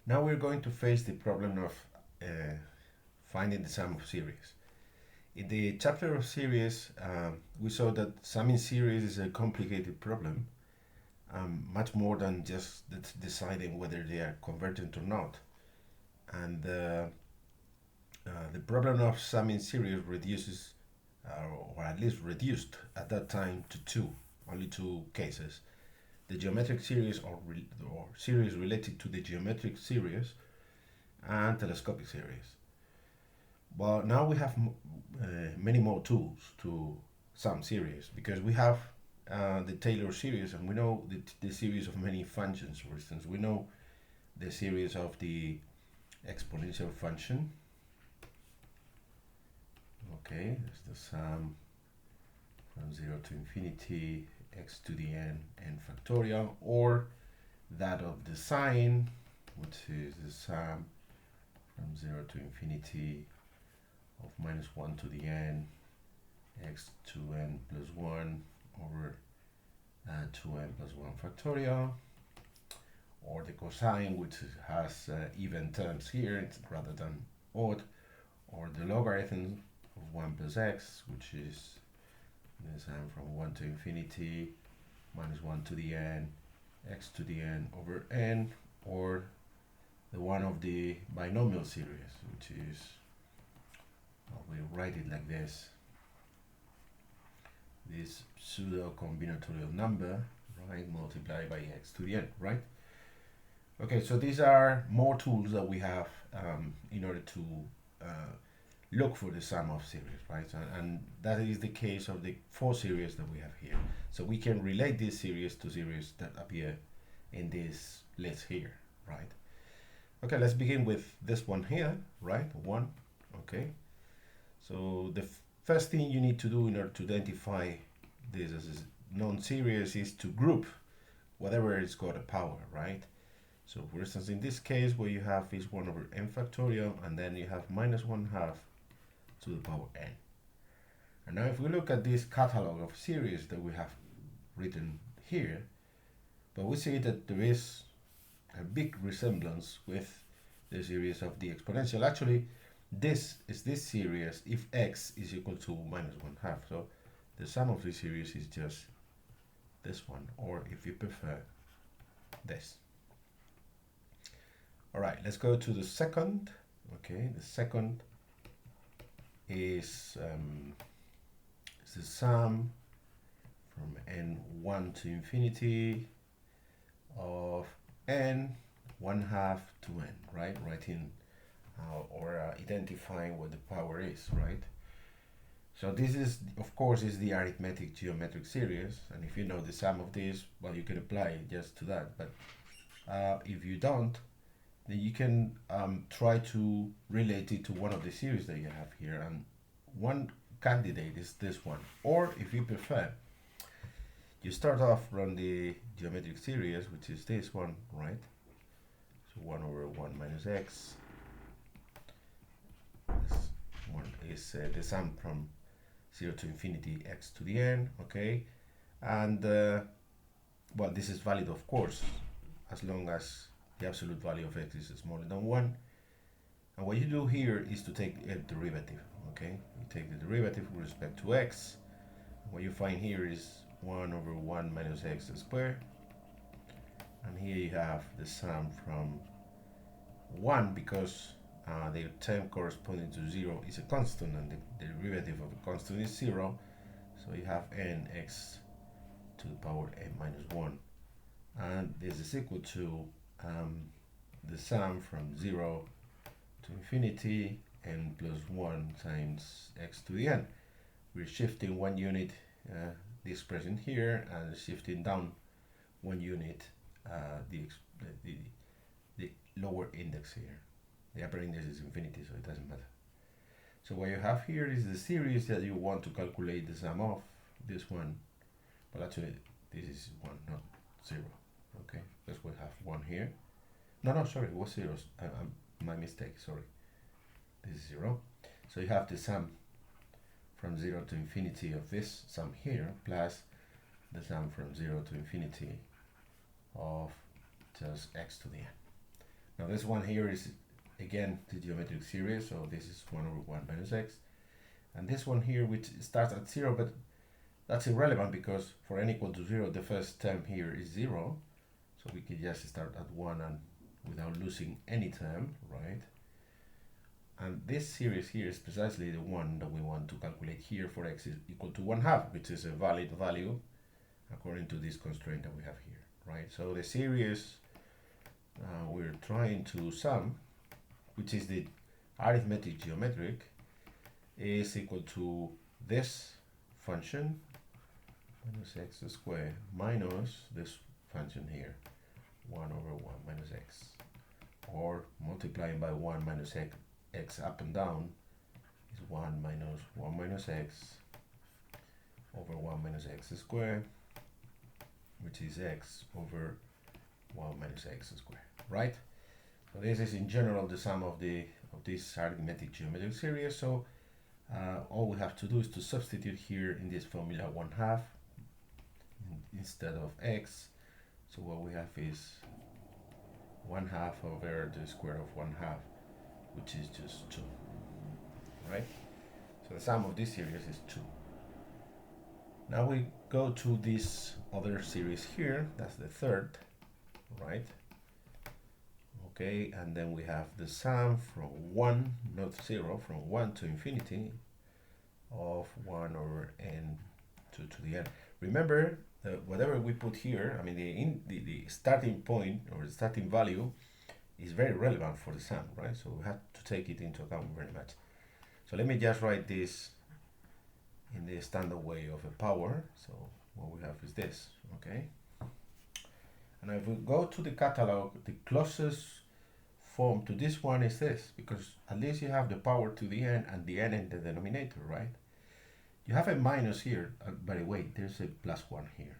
Now we're going to face the problem of finding the sum of series. In the chapter of series, we saw that summing series is a complicated problem, much more than just deciding whether they are convergent or not. And the problem of summing series reduces, or at least reduced at that time, to only two cases: the geometric series or series related to the geometric series, and telescopic series. But now we have many more tools to sum series, because we have the Taylor series, and we know the series of many functions. For instance, we know the series of the exponential function. Okay, that's the sum from 0 to infinity x to the n factorial, or that of the sine, which is the sum from 0 to infinity of minus 1 to the n x to n plus 1 over 2n plus 1 factorial, or the cosine, which has even terms here rather than odd, or the logarithm of 1 plus x, which is the sum from 1 to infinity minus 1 to the n x to the n over n, or the one of the binomial series, which is, we'll write it like this pseudo combinatorial number, right, multiplied by x to the n, right? Okay, so these are more tools that we have in order to look for the sum of series, right? And that is the case of the four series that we have here. So we can relate this series to series that appear in this list here, right? Okay, let's begin with this one here, right? 1, okay. So the first thing you need to do in order to identify this as a non-series is to group whatever it's got a power, right? So for instance, in this case, what you have is 1 over n factorial, and then you have minus 1/2 to the power n. And now if we look at this catalog of series that we have written here, but we see that there is a big resemblance with the series of the exponential. Actually, this is this series if x is equal to minus 1/2. So the sum of this series is just this one, or if you prefer, this. All right, let's go to the second. Okay, the second is the sum from n1 to infinity of n 1/2 to n, right? Writing or identifying what the power is, right? So this is, of course, is the arithmetic geometric series, and if you know the sum of this, well, you can apply it just to that. But if you don't, then you can try to relate it to one of the series that you have here, and one candidate is this one. Or if you prefer, you start off from the geometric series, which is this one, right? So 1 over 1 minus x. This one is the sum from 0 to infinity x to the n, okay? And well, this is valid, of course, as long as the absolute value of x is smaller than 1. And what you do here is to take a derivative, okay? You take the derivative with respect to x. What you find here is 1 over 1 minus x squared. And here you have the sum from 1, because the term corresponding to 0 is a constant, and the derivative of a constant is 0. So you have nx to the power n minus 1. And this is equal to the sum from 0 to infinity n plus 1 times x to the n. We're shifting 1 unit the expression here, and shifting down 1 unit the lower index here. The upper index is infinity, so it doesn't matter. So what you have here is the series that you want to calculate the sum of. This one, well, actually this is 1, not 0. Okay, because we have 1 here. No, sorry, it was 0. My mistake, sorry. This is 0. So you have the sum from 0 to infinity of this sum here, plus the sum from 0 to infinity of just x to the n. Now this one here is again the geometric series, so this is 1 over 1 minus x. And this one here, which starts at 0, but that's irrelevant because for n equal to 0, the first term here is 0. So we can just start at 1 and without losing any term, right? And this series here is precisely the one that we want to calculate here for x is equal to 1/2, which is a valid value according to this constraint that we have here, right? So the series we're trying to sum, which is the arithmetic geometric, is equal to this function minus x squared minus this function here 1 over 1 minus x, or multiplying by 1 minus x up and down is 1 minus 1 minus x over 1 minus x squared, which is x over 1 minus x squared, right? So this is in general the sum of this arithmetic geometric series. So all we have to do is to substitute here in this formula 1/2 instead of x. So what we have is 1/2 over the square of 1/2, which is just 2, right? So the sum of this series is 2. Now we go to this other series here, that's the third, right? Okay, and then we have the sum from 1, not 0, from 1 to infinity of 1 over n to the n. Remember, whatever we put here, I mean the starting point or the starting value is very relevant for the sum, right? So we have to take it into account very much. So let me just write this in the standard way of a power. So what we have is this, okay? And if we go to the catalog, the closest form to this one is this, because at least you have the power to the n and the n in the denominator, right? You have a minus here, by the way, there's a +1 here.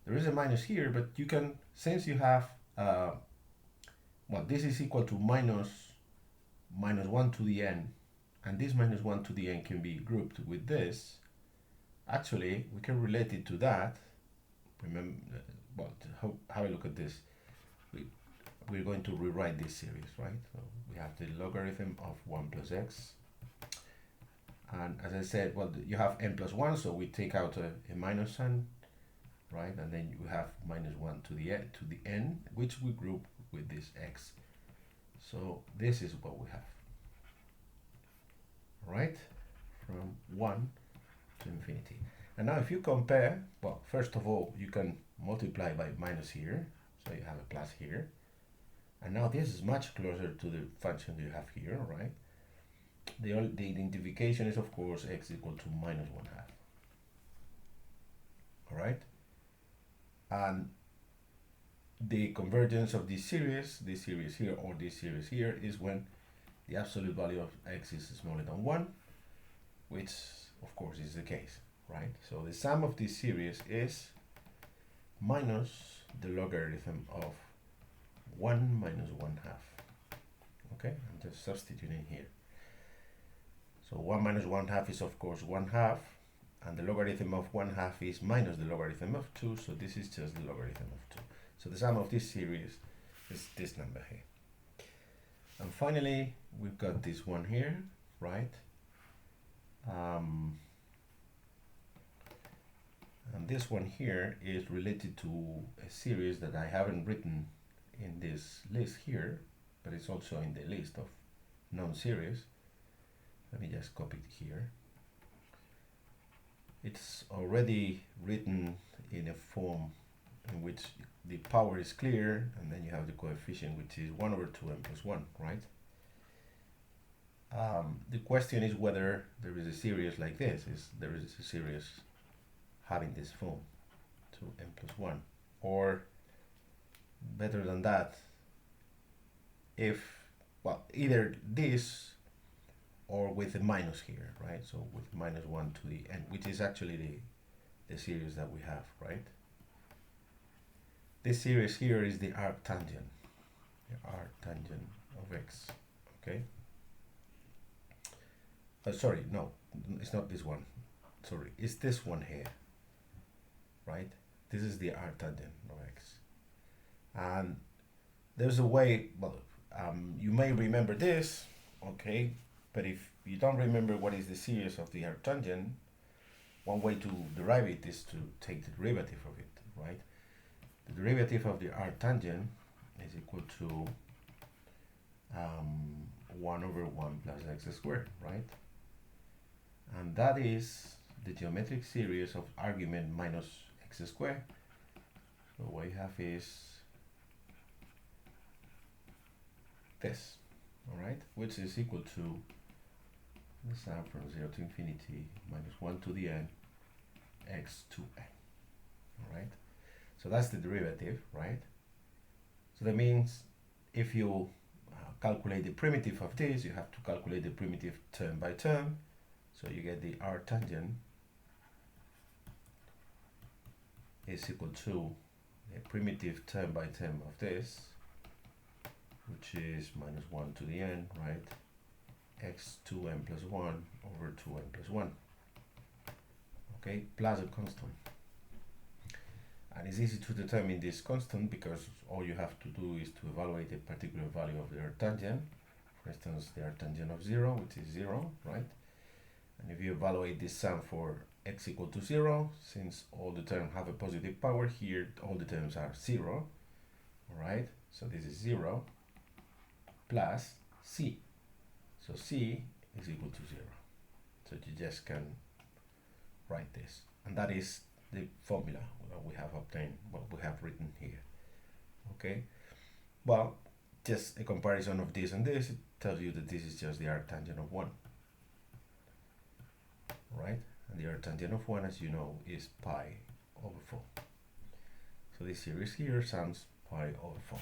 There is a minus here, but you can, since you have, well, this is equal to minus 1 to the n, and this minus 1 to the n can be grouped with this. Actually, we can relate it to that. Remember, well, have a look at this. We're going to rewrite this series, right? So we have the logarithm of 1 plus x. And as I said, well, you have n plus 1, so we take out a minus sign, right? And then you have minus 1 to the n, which we group with this x. So this is what we have, right? From 1 to infinity. And now if you compare, well, first of all, you can multiply by minus here, so you have a plus here. And now this is much closer to the function you have here, right? The identification is, of course, x equal to minus 1/2. All right? And the convergence of this series here, or this series here, is when the absolute value of x is smaller than 1, which, of course, is the case, right? So the sum of this series is minus the logarithm of 1 minus 1/2. Okay, I'm just substituting here. So 1 minus 1/2 is, of course, 1/2, and the logarithm of 1/2 is minus the logarithm of 2, so this is just the logarithm of 2. So the sum of this series is this number here. And finally, we've got this one here, right? And this one here is related to a series that I haven't written in this list here, but it's also in the list of known series. Let me just copy it here. It's already written in a form in which the power is clear, and then you have the coefficient, which is 1 over 2n plus 1, right? The question is whether there is a series like this, there is a series having this form, 2n plus 1, or better than that, if, well, either this or with a minus here, right? So with minus 1 to the n, which is actually the series that we have, right? This series here is the arctangent of x, okay? Sorry, no, it's not this one. Sorry, it's this one here, right? This is the arctangent of x. And there's a way, well, you may remember this, okay, but if you don't remember what is the series of the arctangent, one way to derive it is to take the derivative of it, right? The derivative of the arctangent is equal to 1 over 1 plus x squared, right? And that is the geometric series of argument minus x squared. So what you have is this, all right, which is equal to the sum from 0 to infinity minus 1 to the n x to n, all right? So that's the derivative, right? So that means if you calculate the primitive of this, you have to calculate the primitive term by term. So you get the arctangent is equal to the primitive term by term of this, which is minus 1 to the n, right? X 2n plus 1 over 2n plus 1, okay, plus a constant. And it's easy to determine this constant because all you have to do is to evaluate a particular value of the arctangent. For instance, the arctangent of 0, which is 0, right? And if you evaluate this sum for x equal to 0, since all the terms have a positive power, here all the terms are 0, all right? So this is 0 plus c. So c is equal to 0. So you just can write this. And that is the formula that we have obtained, what we have written here. Okay? Well, just a comparison of this and this, it tells you that this is just the arctangent of 1. Right? And the arctangent of 1, as you know, is pi over 4. So this series here sums pi over 4.